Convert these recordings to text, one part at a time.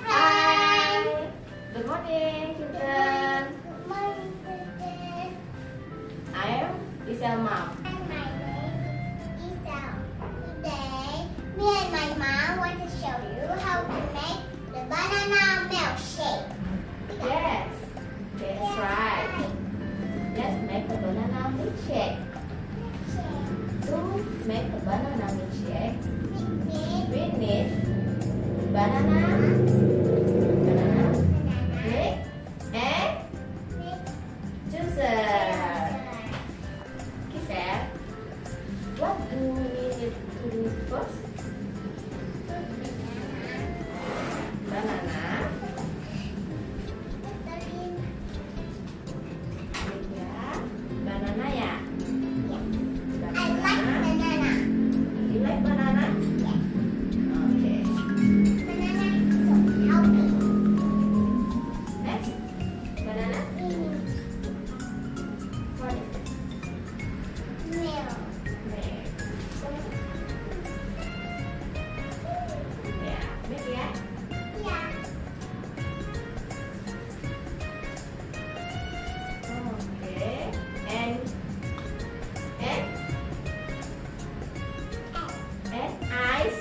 Hi. Good morning, children. Good morning, children. I am Isel mom. And my name is Isel. Today, me and my mom want to show you how to make the banana milkshake. Yes, that's right. Let's make a banana milkshake. To make a banana milkshake, we need banana, milk, and juicer. Kisah, what do we need to do first? Banana. Ya, banana ya. I like banana. You like banana? Yes. Okay. Banana is so healthy. Next, banana. What is it? Milk. Milk. Yeah, milk ya. Yeah. Okay. And ice.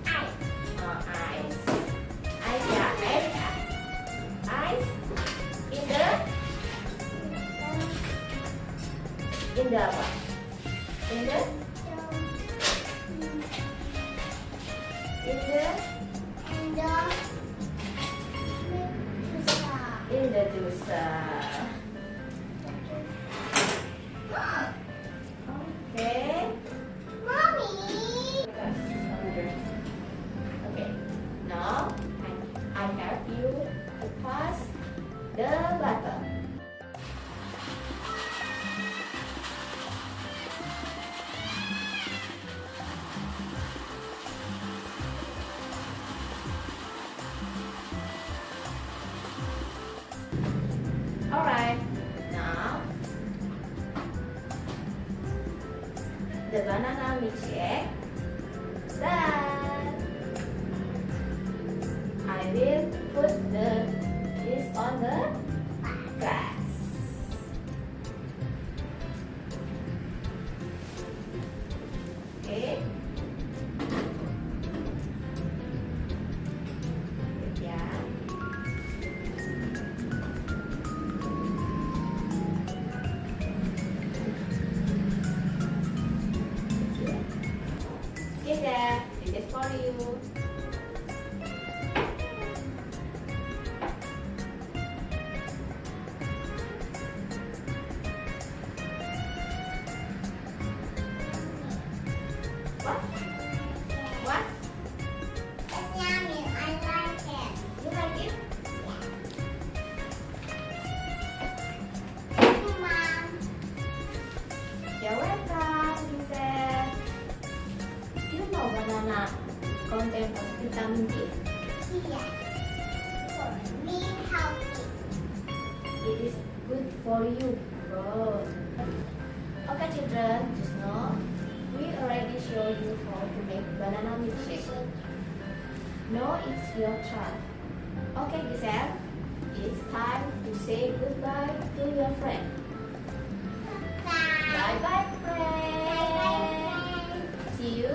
Ice. Oh, ice. Ice ya, ice ya. Ice in the apa? In the juicer. Okay. Mommy. Okay. Now I help you to pass the butter. Alright, now the banana milkshake done. I will put this on the glass. Okay. Yeah. Yes, this is for you. What? What? It's yummy. I like it. You like it? Thank you, Mom. You're welcome, Giselle. Do you know banana contain of vitamin D? Yes. For me, healthy. It is good for you. Good. Okay, children, just know we already show you how to make banana milkshake. Now it's your turn. Okay, Giselle, it's time to say goodbye to your friend. Bye. Bye bye, Bye, friend. friends. See you